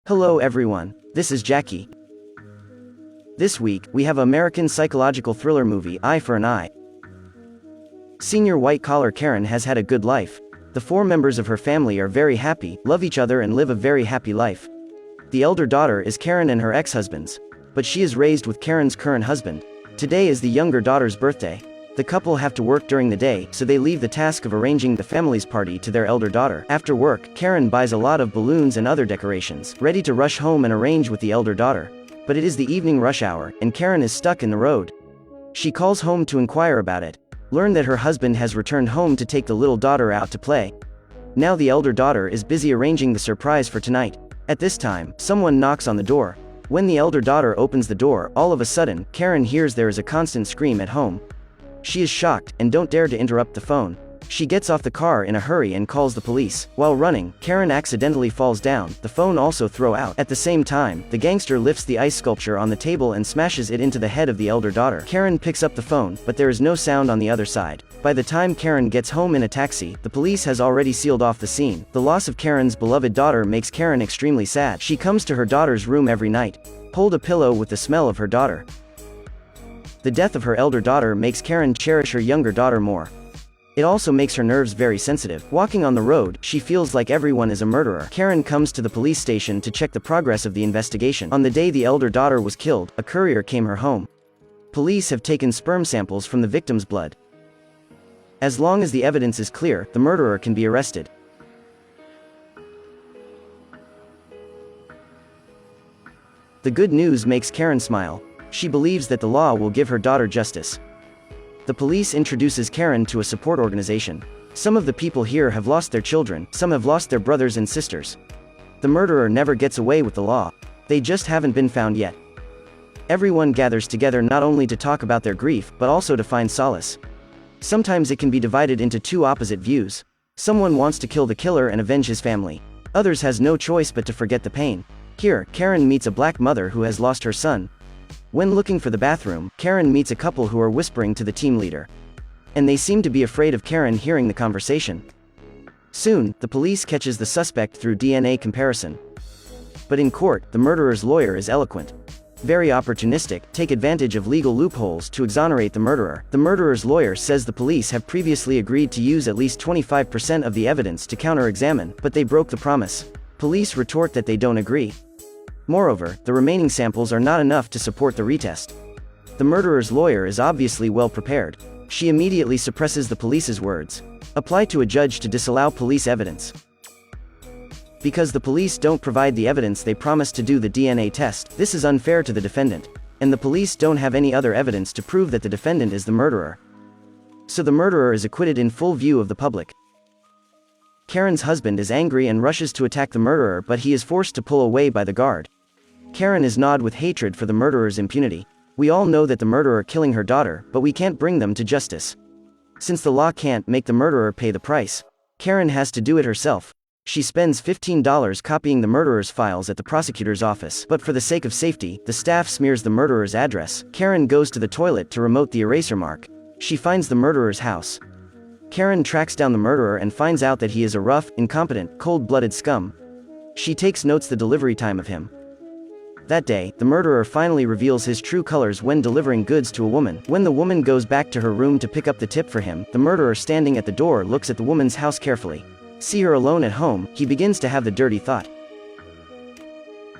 Hello everyone, this is Jackie. This week, we have American psychological thriller movie Eye for an Eye. Senior white-collar Karen has had a good life. The four members of her family are very happy, love each other and live a very happy life. The elder daughter is Karen and her ex-husband's, but she is raised with Karen's current husband. Today is the younger daughter's birthday. The couple have to work during the day, so they leave the task of arranging the family's party to their elder daughter. After work, Karen buys a lot of balloons and other decorations, ready to rush home and arrange with the elder daughter. But it is the evening rush hour, and Karen is stuck in the road. She calls home to inquire about it, learn that her husband has returned home to take the little daughter out to play. Now the elder daughter is busy arranging the surprise for tonight. At this time, someone knocks on the door. When the elder daughter opens the door, all of a sudden, Karen hears there is a constant scream at home. She is shocked, and don't dare to interrupt the phone. She gets off the car in a hurry and calls the police. While running, Karen accidentally falls down, the phone also throws out. At the same time, the gangster lifts the ice sculpture on the table and smashes it into the head of the elder daughter. Karen picks up the phone, but there is no sound on the other side. By the time Karen gets home in a taxi, the police has already sealed off the scene. The loss of Karen's beloved daughter makes Karen extremely sad. She comes to her daughter's room every night, hold a pillow with the smell of her daughter. The death of her elder daughter makes Karen cherish her younger daughter more. It also makes her nerves very sensitive. Walking on the road, she feels like everyone is a murderer. Karen comes to the police station to check the progress of the investigation. On the day the elder daughter was killed, a courier came her home. Police have taken sperm samples from the victim's blood. As long as the evidence is clear, the murderer can be arrested. The good news makes Karen smile. She believes that the law will give her daughter justice. The police introduces Karen to a support organization. Some of the people here have lost their children, some have lost their brothers and sisters. The murderer never gets away with the law. They just haven't been found yet. Everyone gathers together not only to talk about their grief, but also to find solace. Sometimes it can be divided into two opposite views. Someone wants to kill the killer and avenge his family. Others has no choice but to forget the pain. Here, Karen meets a black mother who has lost her son. When looking for the bathroom, Karen meets a couple who are whispering to the team leader. And they seem to be afraid of Karen hearing the conversation. Soon, the police catches the suspect through DNA comparison. But in court, the murderer's lawyer is eloquent. Very opportunistic, take advantage of legal loopholes to exonerate the murderer. The murderer's lawyer says the police have previously agreed to use at least 25% of the evidence to counter-examine, but they broke the promise. Police retort that they don't agree. Moreover, the remaining samples are not enough to support the retest. The murderer's lawyer is obviously well prepared. She immediately suppresses the police's words. Apply to a judge to disallow police evidence. Because the police don't provide the evidence they promised to do the DNA test, this is unfair to the defendant. And the police don't have any other evidence to prove that the defendant is the murderer. So the murderer is acquitted in full view of the public. Karen's husband is angry and rushes to attack the murderer, but he is forced to pull away by the guard. Karen is gnawed with hatred for the murderer's impunity. We all know that the murderer killing her daughter, but we can't bring them to justice. Since the law can't make the murderer pay the price, Karen has to do it herself. She spends $15 copying the murderer's files at the prosecutor's office, but for the sake of safety, the staff smears the murderer's address. Karen goes to the toilet to remote the eraser mark. She finds the murderer's house. Karen tracks down the murderer and finds out that he is a rough, incompetent, cold-blooded scum. She takes notes the delivery time of him. That day, the murderer finally reveals his true colors when delivering goods to a woman. When the woman goes back to her room to pick up the tip for him, the murderer standing at the door looks at the woman's house carefully. See her alone at home, he begins to have the dirty thought.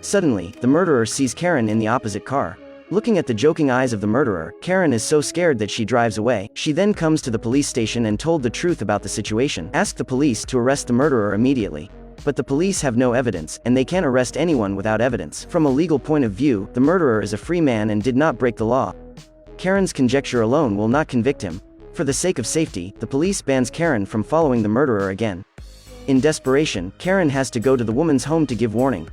Suddenly, the murderer sees Karen in the opposite car. Looking at the joking eyes of the murderer, Karen is so scared that she drives away. She then comes to the police station and told the truth about the situation. Asked the police to arrest the murderer immediately. But the police have no evidence, and they can't arrest anyone without evidence. From a legal point of view, the murderer is a free man and did not break the law. Karen's conjecture alone will not convict him. For the sake of safety, the police bans Karen from following the murderer again. In desperation, Karen has to go to the woman's home to give warning.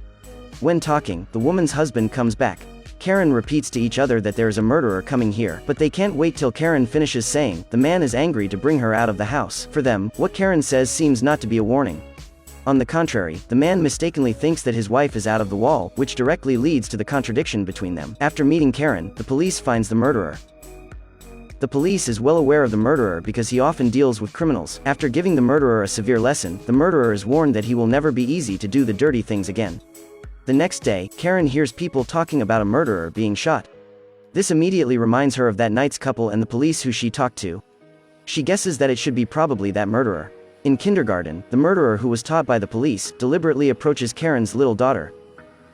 When talking, the woman's husband comes back. Karen repeats to each other that there is a murderer coming here, but they can't wait till Karen finishes saying, the man is angry to bring her out of the house. For them, what Karen says seems not to be a warning. On the contrary, the man mistakenly thinks that his wife is out of the wall, which directly leads to the contradiction between them. After meeting Karen, the police finds the murderer. The police is well aware of the murderer because he often deals with criminals. After giving the murderer a severe lesson, the murderer is warned that he will never be easy to do the dirty things again. The next day, Karen hears people talking about a murderer being shot. This immediately reminds her of that night's couple and the police who she talked to. She guesses that it should be probably that murderer. In kindergarten, the murderer who was taught by the police deliberately approaches Karen's little daughter.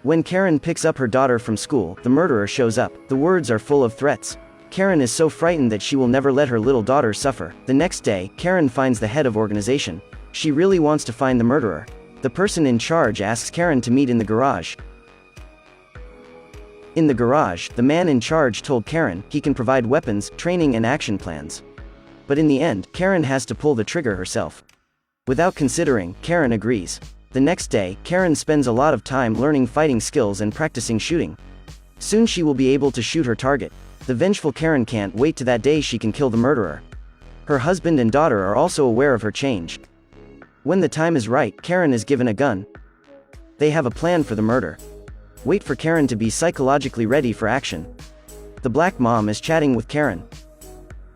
When Karen picks up her daughter from school, the murderer shows up. The words are full of threats. Karen is so frightened that she will never let her little daughter suffer. The next day, Karen finds the head of organization. She really wants to find the murderer. The person in charge asks Karen to meet in the garage. In the garage, the man in charge told Karen he can provide weapons, training and action plans. But in the end, Karen has to pull the trigger herself. Without considering, Karen agrees. The next day, Karen spends a lot of time learning fighting skills and practicing shooting. Soon she will be able to shoot her target. The vengeful Karen can't wait to that day she can kill the murderer. Her husband and daughter are also aware of her change. When the time is right, Karen is given a gun. They have a plan for the murder. Wait for Karen to be psychologically ready for action. The black mom is chatting with Karen.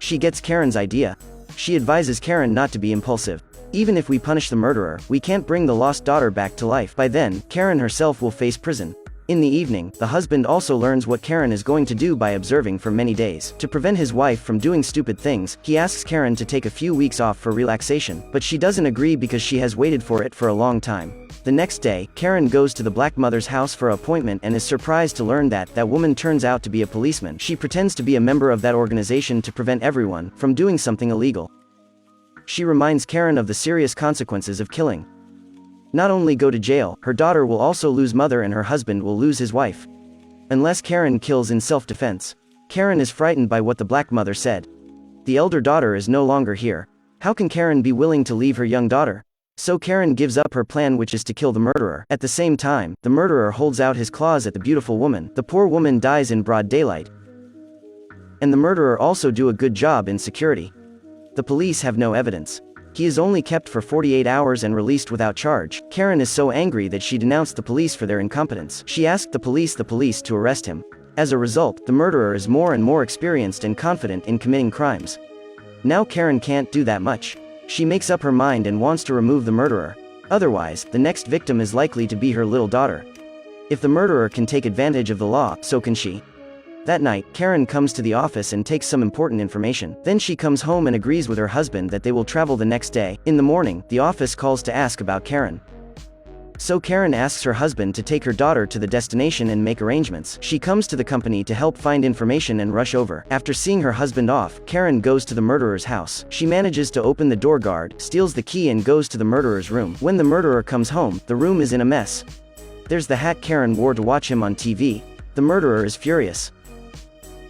She gets Karen's idea. She advises Karen not to be impulsive. Even if we punish the murderer, we can't bring the lost daughter back to life. By then, Karen herself will face prison. In the evening, the husband also learns what Karen is going to do by observing for many days. To prevent his wife from doing stupid things, he asks Karen to take a few weeks off for relaxation, but she doesn't agree because she has waited for it for a long time. The next day, Karen goes to the black mother's house for an appointment and is surprised to learn that that woman turns out to be a policeman. She pretends to be a member of that organization to prevent everyone from doing something illegal. She reminds Karen of the serious consequences of killing. Not only go to jail, her daughter will also lose mother and her husband will lose his wife. Unless Karen kills in self-defense. Karen is frightened by what the black mother said. The elder daughter is no longer here. How can Karen be willing to leave her young daughter? So Karen gives up her plan, which is to kill the murderer. At the same time, the murderer holds out his claws at the beautiful woman. The poor woman dies in broad daylight. And the murderer also do a good job in security. The police have no evidence. He is only kept for 48 hours and released without charge. Karen is so angry that she denounced the police for their incompetence. She asked the police to arrest him. As a result, the murderer is more and more experienced and confident in committing crimes. Now Karen can't do that much. She makes up her mind and wants to remove the murderer. Otherwise, the next victim is likely to be her little daughter. If the murderer can take advantage of the law, so can she. That night, Karen comes to the office and takes some important information. Then she comes home and agrees with her husband that they will travel the next day. In the morning, the office calls to ask about Karen. So Karen asks her husband to take her daughter to the destination and make arrangements. She comes to the company to help find information and rush over. After seeing her husband off, Karen goes to the murderer's house. She manages to open the door guard, steals the key and goes to the murderer's room. When the murderer comes home, the room is in a mess. There's the hat Karen wore to watch him on TV. The murderer is furious.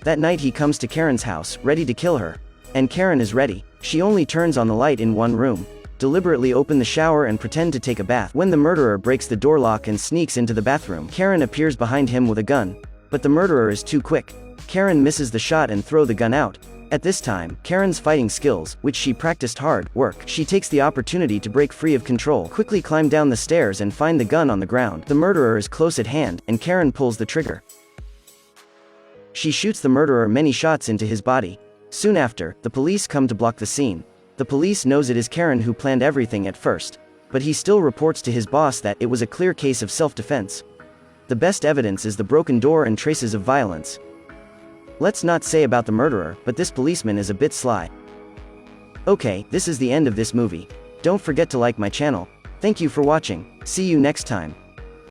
That night he comes to Karen's house, ready to kill her. And Karen is ready. She only turns on the light in one room. Deliberately open the shower and pretend to take a bath. When the murderer breaks the door lock and sneaks into the bathroom, Karen appears behind him with a gun. But the murderer is too quick. Karen misses the shot and throws the gun out. At this time, Karen's fighting skills, which she practiced hard, work. She takes the opportunity to break free of control, quickly climb down the stairs and find the gun on the ground. The murderer is close at hand, and Karen pulls the trigger. She shoots the murderer many shots into his body. Soon after, the police come to block the scene. The police knows it is Karen who planned everything at first. But he still reports to his boss that it was a clear case of self-defense. The best evidence is the broken door and traces of violence. Let's not say about the murderer, but this policeman is a bit sly. Okay, this is the end of this movie. Don't forget to like my channel. Thank you for watching. See you next time.